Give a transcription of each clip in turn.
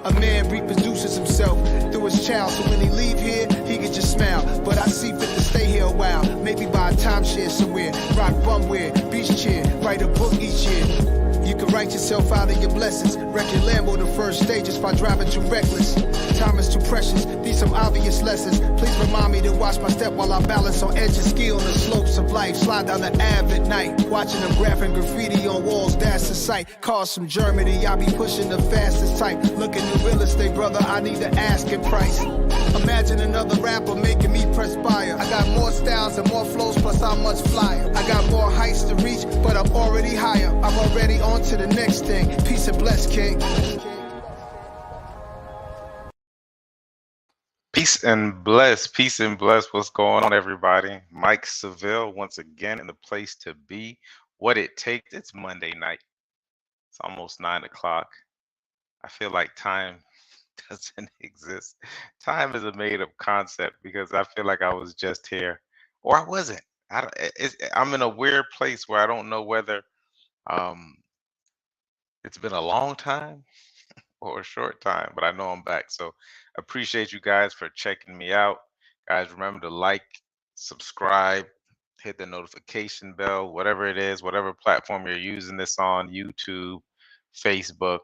A man reproduces himself through his child, so when he leave here, he can just smile. But I see fit to stay here a while, maybe buy a timeshare somewhere, rock bumwear, beach chair, write a book each year. You can write yourself out of your blessings. Wreck your Lambo the first stages by driving too reckless. Time is too precious, these some obvious lessons. Please remind me to watch my step while I balance on edge and ski on the slopes of life. Slide down the Ave at night, watching them graphing graffiti on walls, that's the sight. Cars from Germany, I be pushing the fastest type. Looking at real estate, brother, I need the asking price. Imagine another rapper making me perspire. I got more styles and more flows, plus I'm much flyer. I got more heights to reach, but I'm already higher. I'm already on to the next thing. Peace and bless, King. Peace and bless. Peace and bless. What's going on, everybody? Mike Seville, once again, in the place to be. What it takes. It's Monday night. It's almost 9 o'clock. I feel like time doesn't exist. Time is a made-up concept because I feel like I was just here, or I wasn't. I'm in a weird place where I don't know whether um, it's been a long time or a short time, but I know I'm back. So appreciate you guys for checking me out. Guys, remember to like, subscribe, hit the notification bell, whatever it is, whatever platform you're using this on, YouTube, Facebook.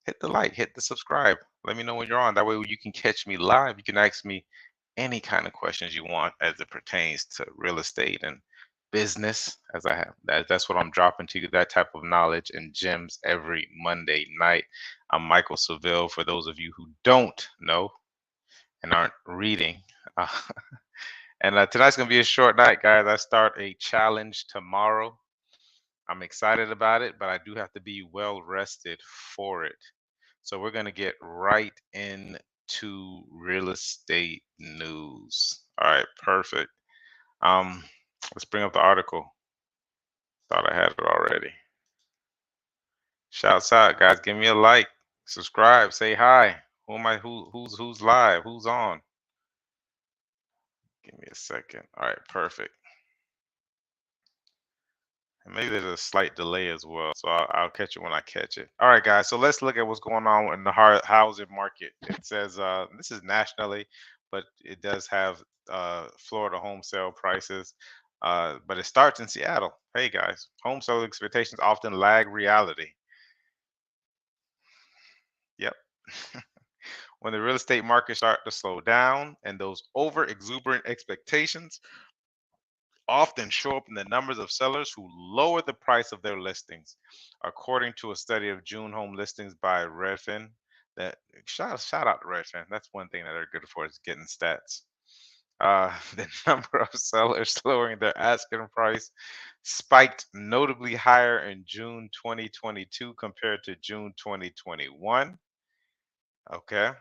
Hit the like, hit the subscribe. Let me know when you're on. That way you can catch me live. You can ask me any kind of questions you want as it pertains to real estate and business, as I have. That's what I'm dropping to you, that type of knowledge and gems every Monday night. I'm Michael Seville, for those of you who don't know and aren't reading. Uh, and tonight's going to be a short night, guys. I start a challenge tomorrow. I'm excited about it, but I do have to be well rested for it. So we're going to get right into real estate news. All right, perfect. Let's bring up the article. Thought I had it already. Shouts out, guys. Give me a like, subscribe, say hi. Who am I? Who's live? Who's on? Give me a second. All right, perfect. And maybe there's a slight delay as well, so I'll catch it when I catch it. All right, guys. So let's look at what's going on in the housing market. It says this is nationally, but it does have Florida home sale prices. But it starts in Seattle. Hey, guys. Home sale expectations often lag reality. Yep. When the real estate market start to slow down and those over exuberant expectations often show up in the numbers of sellers who lower the price of their listings, according to a study of June home listings by Redfin. That shout out to Redfin. That's one thing that they're good for, is getting stats. The number of sellers lowering their asking price spiked notably higher in June 2022 compared to June 2021. Okay.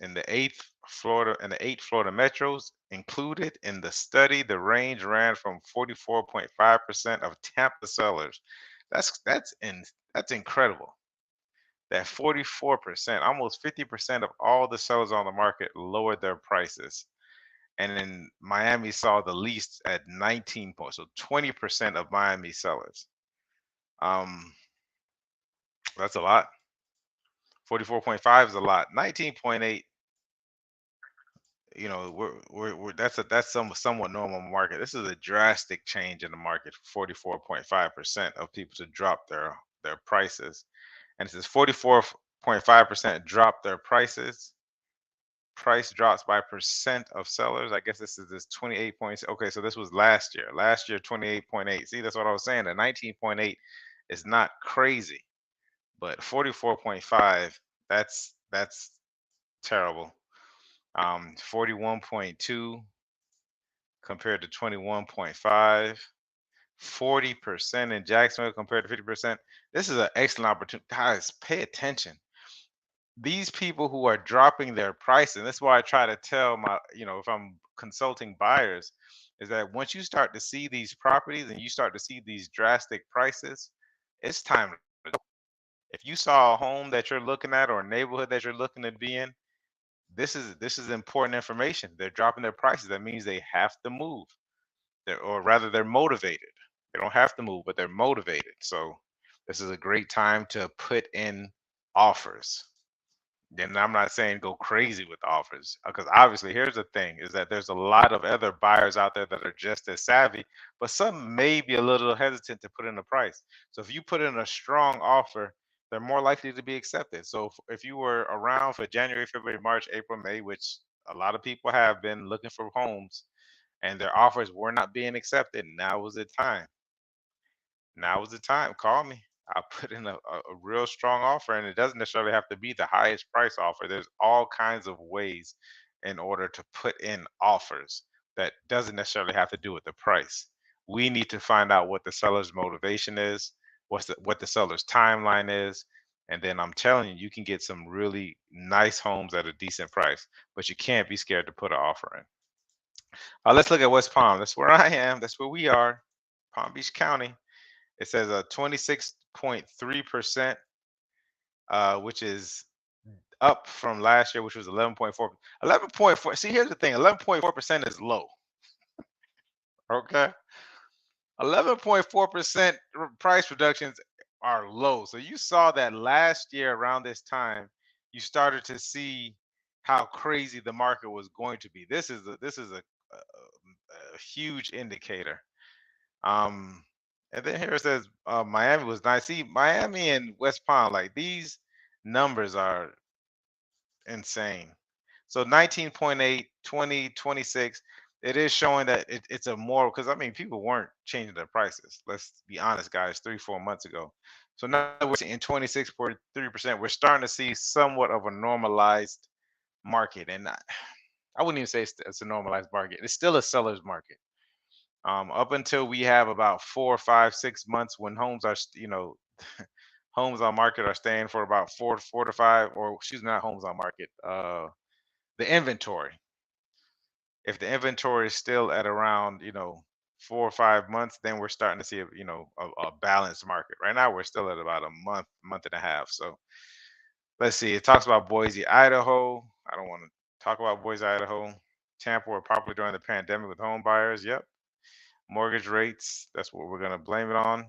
In the eight Florida metros included in the study, the range ran from 44.5% of Tampa sellers. That's incredible. That 44%, almost 50% of all the sellers on the market lowered their prices. And then Miami saw the least at 19 points. So 20% of Miami sellers. That's a lot. 44.5 is a lot. 19.8, we're that's somewhat normal market. This is a drastic change in the market. 44.5% of people to drop their prices, and it says 44.5% drop their prices. Price drops by percent of sellers. I guess this 28 points. Okay, so this was last year. Last year 28.8. See, that's what I was saying. The 19.8 is not crazy, but 44.5, that's terrible. 41.2 compared to 21.5, 40% in Jacksonville compared to 50%. This is an excellent opportunity. Guys, pay attention. These people who are dropping their prices, that's why I try to tell if I'm consulting buyers, is that once you start to see these properties and you start to see these drastic prices, it's time. If you saw a home that you're looking at or a neighborhood that you're looking to be in, this is important information. They're dropping their prices. That means they have to move. They're motivated. They don't have to move, but they're motivated. So this is a great time to put in offers. Then I'm not saying go crazy with offers because obviously here's the thing is that there's a lot of other buyers out there that are just as savvy, but some may be a little hesitant to put in a price. So if you put in a strong offer, they're more likely to be accepted. So if you were around for January, February, March, April, May, which a lot of people have been looking for homes and their offers were not being accepted, now was the time. Now is the time. Call me. I'll put in a real strong offer, and it doesn't necessarily have to be the highest price offer. There's all kinds of ways in order to put in offers that doesn't necessarily have to do with the price. We need to find out what the seller's motivation is, what the seller's timeline is, and then I'm telling you, you can get some really nice homes at a decent price, but you can't be scared to put an offer in. Let's look at West Palm. That's where I am. That's where we are, Palm Beach County. It says a 26.3%, which is up from last year, which was 11.4. 11.4. See, here's the thing: 11.4% is low. Okay, 11.4% price reductions are low. So you saw that last year around this time, you started to see how crazy the market was going to be. This is a huge indicator. Um, and then here it says Miami was nice. See, Miami and West Palm, like these numbers are insane. So 19.8, 20, 26. It is showing that it's a more because I mean people weren't changing their prices. Let's be honest, guys, 3, 4 months ago. So now we're seeing 26.3%. We're starting to see somewhat of a normalized market. And I wouldn't even say it's a normalized market. It's still a seller's market. Up until we have about 4, 5, 6 months when homes are, homes on market are staying for about 4 to 5, or excuse me, not homes on market, the inventory. If the inventory is still at around, 4 or 5 months, then we're starting to see a balanced market. Right now, we're still at about a month, month and a half. So let's see. It talks about Boise, Idaho. I don't want to talk about Boise, Idaho. Tampa were popular during the pandemic with home buyers. Yep. Mortgage rates, that's what we're going to blame it on.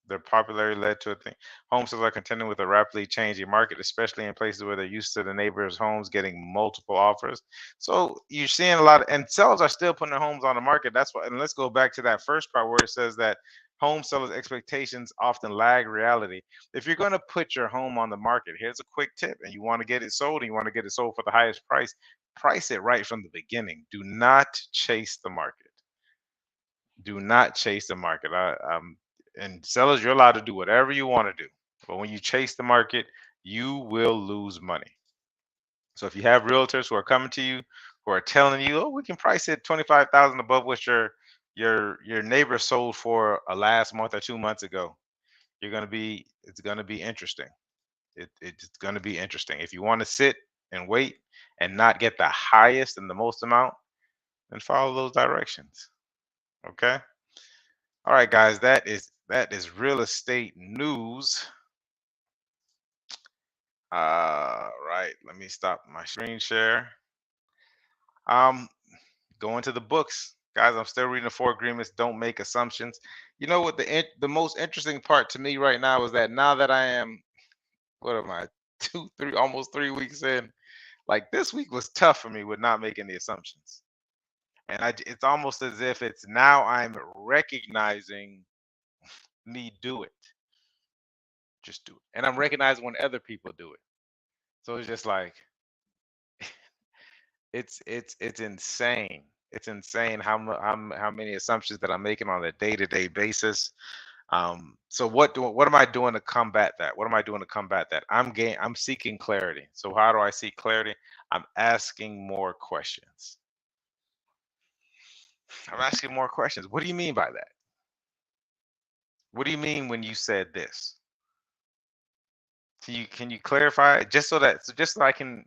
Their popularity led to a thing. Home sales are contending with a rapidly changing market, especially in places where they're used to the neighbors' homes getting multiple offers. So you're seeing a lot and sellers are still putting their homes on the market. That's why, and let's go back to that first part where it says that home sellers' expectations often lag reality. If you're going to put your home on the market, here's a quick tip, and you want to get it sold, and you want to get it sold for the highest price, price it right from the beginning. Do not chase the market. Do not chase the market. And sellers, you're allowed to do whatever you want to do, but when you chase the market, you will lose money. So if you have realtors who are coming to you, who are telling you, "Oh, we can price it 25,000 above what your neighbor sold for a last month or 2 months ago," it's gonna be interesting. It's gonna be interesting. If you want to sit and wait and not get the highest and the most amount, then follow those directions. Okay. All right, guys, that is real estate news. Right, let me stop my screen share. Um, Going to the books, guys. I'm still reading the four agreements. Don't make assumptions. You know what the most interesting part to me right now is that now that I am, what am I, 2, 3, almost 3 weeks in, like this week was tough for me with not making the assumptions, and it's almost as if it's now I'm recognizing me do it. Just do it. And I'm recognizing when other people do it. So it's just like it's insane. It's insane how many assumptions that I'm making on a day-to-day basis. So what am I doing to combat that? What am I doing to combat that? I'm seeking clarity. So how do I seek clarity? I'm asking more questions. I'm asking more questions. What do you mean by that? What do you mean when you said this? Can you clarify it just so I can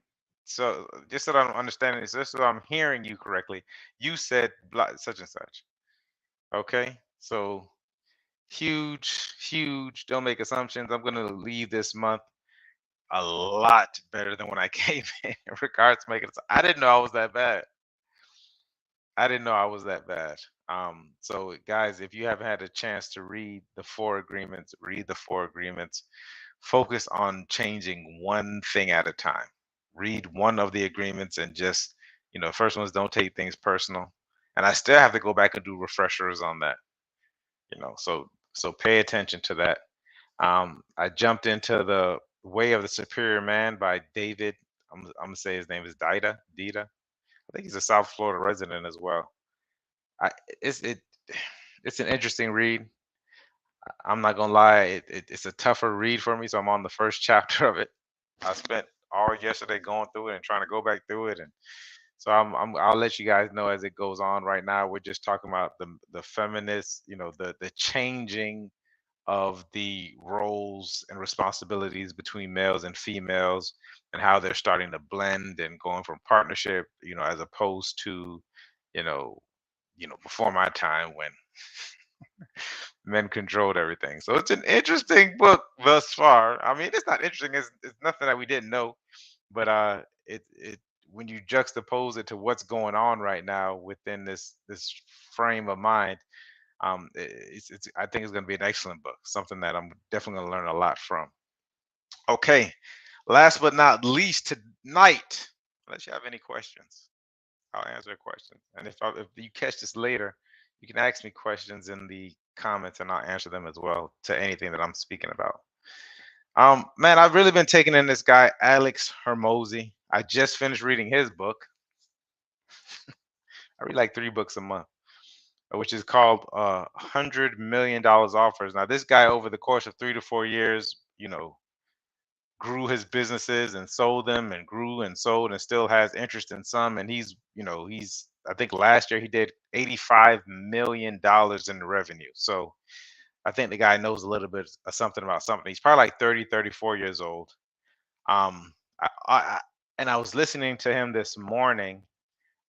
just so that I'm understanding this, just so I'm hearing you correctly. You said such and such. Okay, so huge. Don't make assumptions. I'm gonna leave this month a lot better than when I came in regards to making. I didn't know I was that bad. I didn't know I was that bad. So guys, if you haven't had a chance to read the four agreements, read the four agreements. Focus on changing one thing at a time. read one of the agreements and just, the first one is don't take things personal. And I still have to go back and do refreshers on that, so pay attention to that. I jumped into The Way of the Superior Man by David. I'm gonna say his name is Dita. I think he's a South Florida resident as well. I it's it it's an interesting read. I'm not gonna lie, it's a tougher read for me, so I'm on the first chapter of it. I spent all yesterday going through it and trying to go back through it, and so I'll let you guys know as it goes on. Right now, we're just talking about the feminist, the changing of the roles and responsibilities between males and females, and how they're starting to blend and going from partnership, as opposed to, you know, before my time when men controlled everything. So it's an interesting book thus far. I mean, it's not interesting. It's nothing that we didn't know, but it when you juxtapose it to what's going on right now within this frame of mind, it's I think it's going to be an excellent book. Something that I'm definitely going to learn a lot from. Okay, last but not least, tonight, unless you have any questions, I'll answer a question. And if you catch this later, you can ask me questions in the comments and I'll answer them as well to anything that I'm speaking about. Man, I've really been taking in this guy, Alex Hermosi. I just finished reading his book. I read like 3 books a month, which is called $100 Million Offers. Now, this guy, over the course of 3 to 4 years, grew his businesses and sold them and grew and sold and still has interest in some. And I think last year he did $85 million in revenue. So I think the guy knows a little bit of something about something. He's probably like 30, 34 years old. And I was listening to him this morning,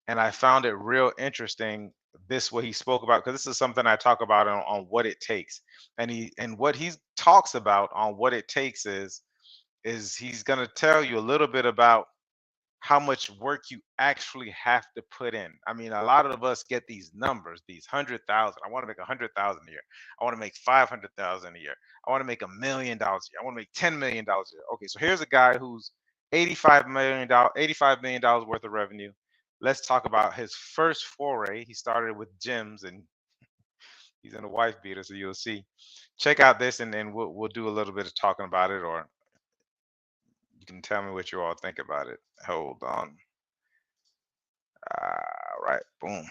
and I found it real interesting what he spoke about, because this is something I talk about on What It Takes. And what he talks about on What It Takes is he's going to tell you a little bit about how much work you actually have to put in. I mean, a lot of us get these numbers, these 100,000. I want to make 100,000 a year. I want to make 500,000 a year. I want to make $1 million a year. I want to make $10 million a year. Okay, so here's a guy who's $85 million worth of revenue. Let's talk about his first foray. He started with gyms, and he's in a wife beater, so you'll see. Check out this, and then we'll do a little bit of talking about it, or you can tell me what you all think about it. Hold on. Right, boom.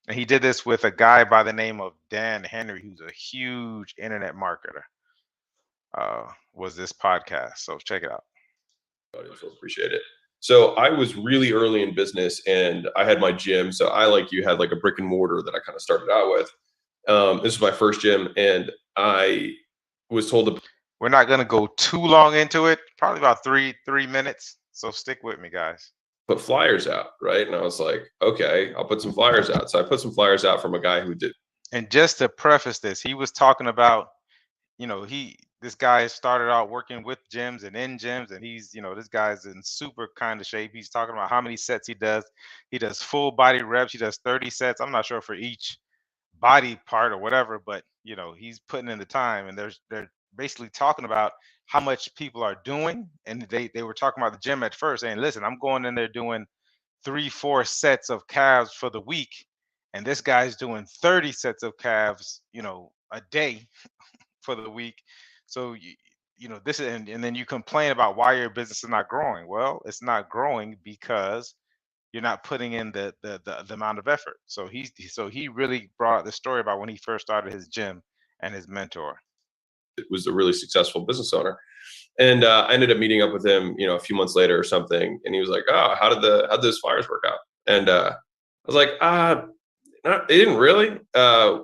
And he did this with a guy by the name of Dan Henry, who's a huge internet marketer. Was this podcast? So check it out. Audience will appreciate it. So I was really early in business, and I had my gym. So I, like you, had like a brick and mortar that I kind of started out with. This was my first gym, and I was told to. We're not going to go too long into it. Probably about three minutes. So stick with me, guys. Put flyers out, right? And I was like, okay, I'll put some flyers out. So I put some flyers out from a guy who did. And just to preface this, he was talking about, this guy started out working with gyms and in gyms, and he's, this guy's in super kind of shape. He's talking about how many sets he does. He does full body reps. He does 30 sets. I'm not sure for each body part or whatever, but he's putting in the time, and they're basically talking about how much people are doing. And they were talking about the gym at first, saying, listen, I'm going in there doing 3-4 sets of calves for the week, and this guy's doing 30 sets of calves a day for the week. So this is, and then you complain about why your business is not growing. Well, it's not growing because you're not putting in the amount of effort. So he really brought the story about when he first started his gym and his mentor. It was a really successful business owner, and I ended up meeting up with him, a few months later or something. And he was like, "Oh, how did those flyers work out?" And I was like, they didn't really. I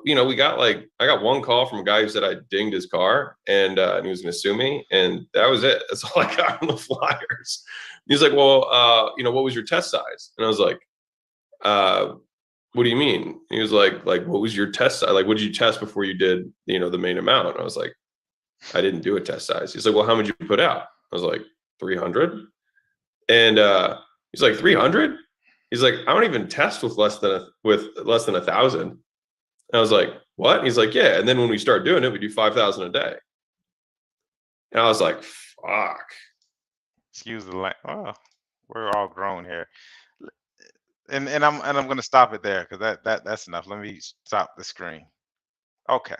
got one call from a guy who said I dinged his car, and he was going to sue me, and that was it. That's all I got from the flyers. He was like, "Well, what was your test size?" And I was like, "What do you mean?" He was like, "What was your test size? Like, what did you test before you did, the main amount?" And I was like, "I didn't do a test size." He's like, "Well, how much did you put out?" I was like, 300. And he's like, 300? He's like, "I don't even test with less than 1,000. And I was like, "What?" And he's like, "Yeah. And then when we start doing it, we do 5,000 a day." And I was like, "Fuck." Excuse the line. Oh. We're all grown here. And I'm gonna stop it there because that's enough. Let me stop the screen. Okay.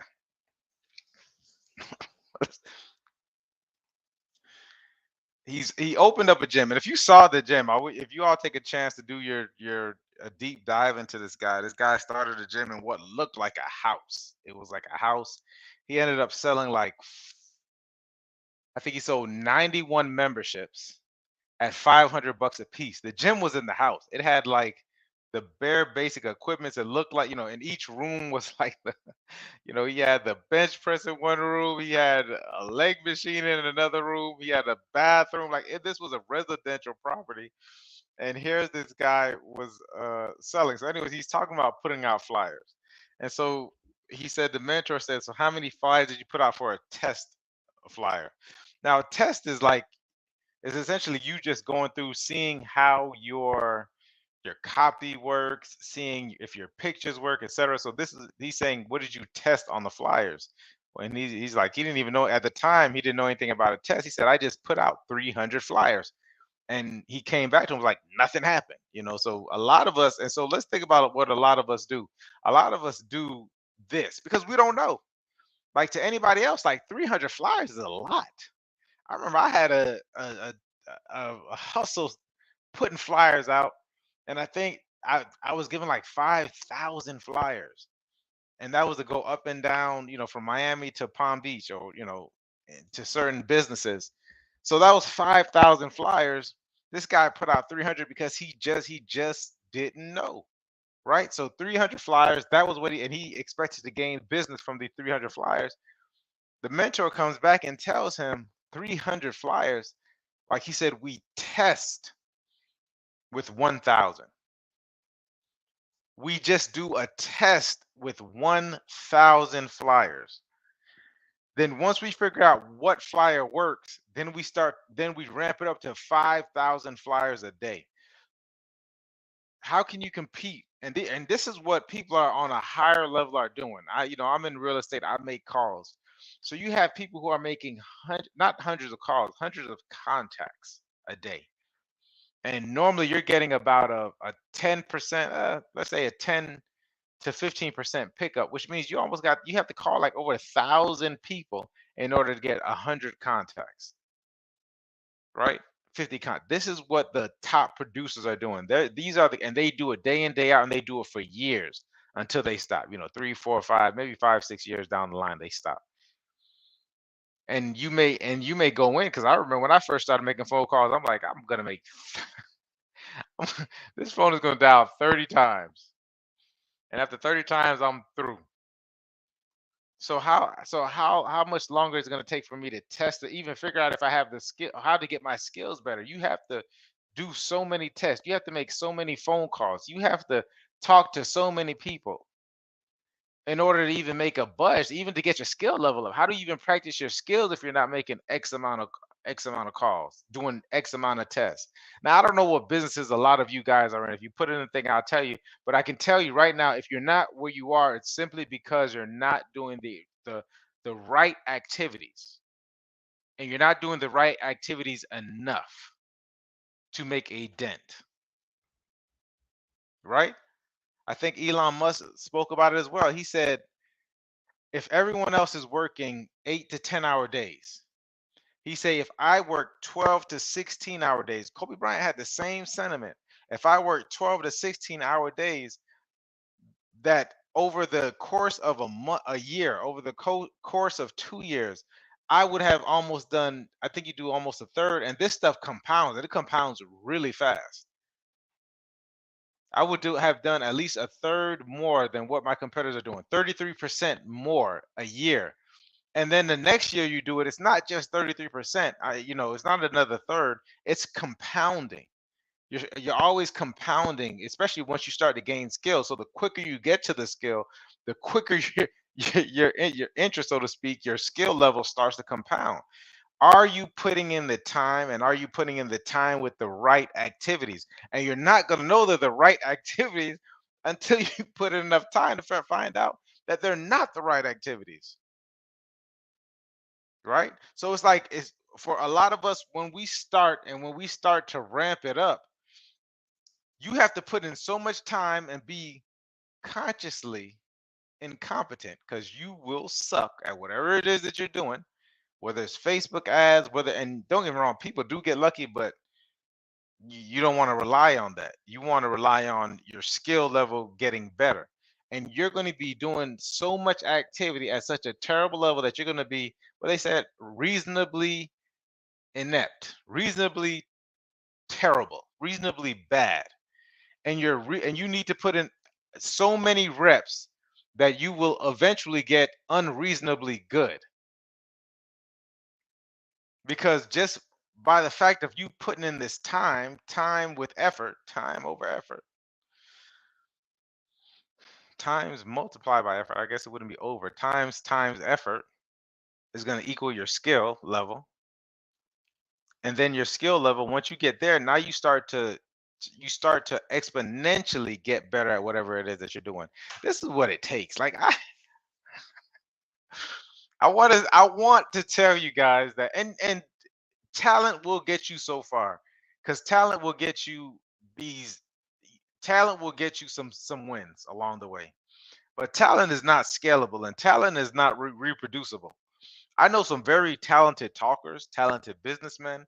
He opened up a gym, and if you saw the gym, if you all take a chance to do your a deep dive into this guy. This guy started a gym in what looked like a house. It was like a house. He ended up selling like I think he sold 91 memberships at $500 a piece. The gym was in the house. It had like the bare basic equipment. It looked like, and each room was like he had the bench press in one room. He had a leg machine in another room. He had a bathroom. Like this was a residential property. And here's this guy was selling. So, anyways, he's talking about putting out flyers. And so he said, the mentor said, so how many flyers did you put out for a test flyer? Now, a test is essentially you just going through seeing how your copy works, seeing if your pictures work, etc. So he's saying, what did you test on the flyers? And he's like, he didn't even know at the time, he didn't know anything about a test. He said, I just put out 300 flyers. And he came back to him like nothing happened. So a lot of us, and so let's think about what a lot of us do. A lot of us do this because we don't know. Like to anybody else, like 300 flyers is a lot. I remember I had a hustle putting flyers out, and I think I was given like 5,000 flyers, and that was to go up and down, from Miami to Palm Beach, or to certain businesses. So that was 5,000 flyers. This guy put out 300 because he just didn't know, right? So 300 flyers. That was what he expected to gain business from the 300 flyers. The mentor comes back and tells him 300 flyers. Like he said, we test with 1,000. We just do a test with 1,000 flyers. Then once we figure out what flyer works, then we ramp it up to 5,000 flyers a day. How can you compete? And this is what people are on a higher level are doing. I'm in real estate. I make calls. So you have people who are making not hundreds of calls, hundreds of contacts a day. And normally you're getting about a 10%, let's say a 10 to 15% pickup, which means you have to call like over 1,000 people in order to get 100 contacts, right? 50 This is what the top producers are doing. And they do it day in, day out, and they do it for years until they stop. 3, 4, 5, maybe 5, 6 years down the line, they stop. And you may go in, because I remember when I first started making phone calls, I'm like, I'm gonna make this phone is gonna dial 30 times. And after 30 times, I'm through. So how much longer is it going to take for me to test to even figure out if I have the skill, how to get my skills better? You have to do so many tests. You have to make so many phone calls. You have to talk to so many people in order to even make a buzz, even to get your skill level up. How do you even practice your skills if you're not making X amount of calls, doing X amount of tests? Now, I don't know what businesses a lot of you guys are in. If you put in a thing, I'll tell you. But I can tell you right now, if you're not where you are, it's simply because you're not doing the right activities. And you're not doing the right activities enough to make a dent. Right? I think Elon Musk spoke about it as well. He said, if everyone else is working 8 to 10-hour days, he say, if I work 12 to 16-hour days, Kobe Bryant had the same sentiment. If I work 12 to 16-hour days, that over the course of a year, over the course of 2 years, I would have almost done, I think you do almost a third, and this stuff compounds, and it compounds really fast. I would have done at least a third more than what my competitors are doing, 33% more a year. And then the next year you do it, it's not just 33%. It's not another third. It's compounding. You're always compounding, especially once you start to gain skill. So the quicker you get to the skill, the quicker your interest, so to speak, your skill level starts to compound. Are you putting in the time, and are you putting in the time with the right activities? And you're not going to know they're the right activities until you put in enough time to find out that they're not the right activities. Right? So it's like, for a lot of us, when we start to ramp it up, you have to put in so much time and be consciously incompetent, because you will suck at whatever it is that you're doing, whether it's Facebook ads, and don't get me wrong, people do get lucky, but you don't want to rely on that. You want to rely on your skill level getting better. And you're going to be doing so much activity at such a terrible level that you're going to be, what they said, reasonably inept, reasonably terrible, reasonably bad. And you need to put in so many reps that you will eventually get unreasonably good. Because just by the fact of you putting in this time with effort, time over effort, times multiplied by effort, I guess it wouldn't be over, times effort is going to equal your skill level. And then your skill level, once you get there, now you start to exponentially get better at whatever it is that you're doing. This is what it takes. Like I want to tell you guys that, and talent will get you so far, because talent will get you some wins along the way. But talent is not scalable, and talent is not reproducible. I know some very talented talkers, talented businessmen.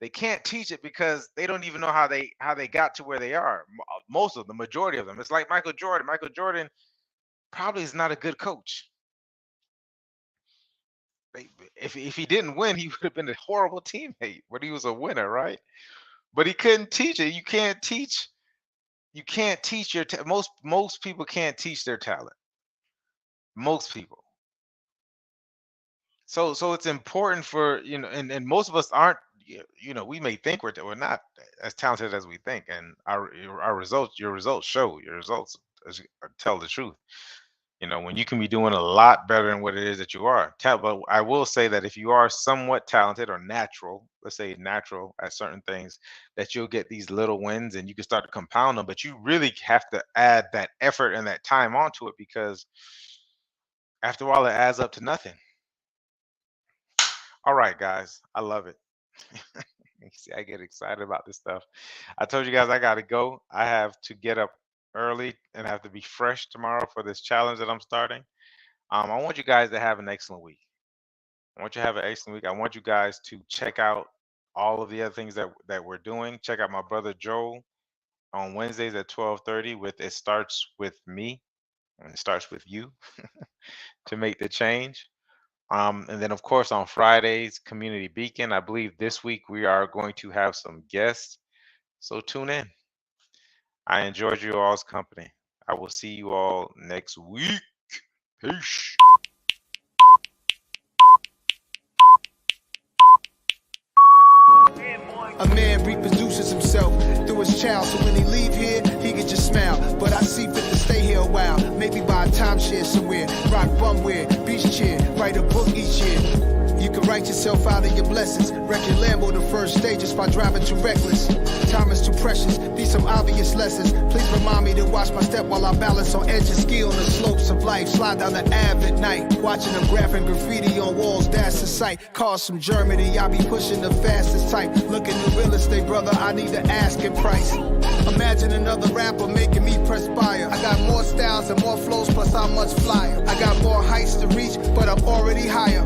They can't teach it because they don't even know how they got to where they are. Most of the majority of them. It's like Michael Jordan. Michael Jordan probably is not a good coach. If he didn't win, he would have been a horrible teammate, but he was a winner, right? But he couldn't teach it. You can't teach your most people can't teach their talent. Most people. So it's important for, and most of us aren't, we may think we're not as talented as we think, and your results tell the truth. When you can be doing a lot better than what it is that you are. But I will say that if you are somewhat talented or natural, let's say natural at certain things, that you'll get these little wins and you can start to compound them. But you really have to add that effort and that time onto it, because after a while, it adds up to nothing. All right, guys, I love it. See, I get excited about this stuff. I told you guys I got to go. I have to get up early and have to be fresh tomorrow for this challenge that I'm starting. I want you guys to have an excellent week. I want you guys to check out all of the other things that we're doing. Check out my brother Joel on Wednesdays at 12:30 with It Starts With Me, and it starts with you to make the change. And then, of course, on Fridays, Community Beacon. I believe this week we are going to have some guests, so tune in. I enjoyed you all's company. I will see you all next week. Peace. A man reproduces himself through his child, so when he leave here, he can just smile. But I see fit to stay here a while, maybe buy a timeshare somewhere, rock bumware, beach chair, write a book each year. You can write yourself out of your blessings, wreck your Lambo the first stages by driving too reckless. Time is too precious, these some obvious lessons. Please remind me to watch my step while I balance on edges, ski on the slopes of life, slide down the Ave at night, watching them graphing graffiti on walls, that's the sight. Cars from Germany, I be pushing the fastest type. Looking at real estate, brother, I need to ask in price. Imagine another rapper making me perspire. I got more styles and more flows, plus I'm much flyer. I got more heights to reach, but I'm already higher.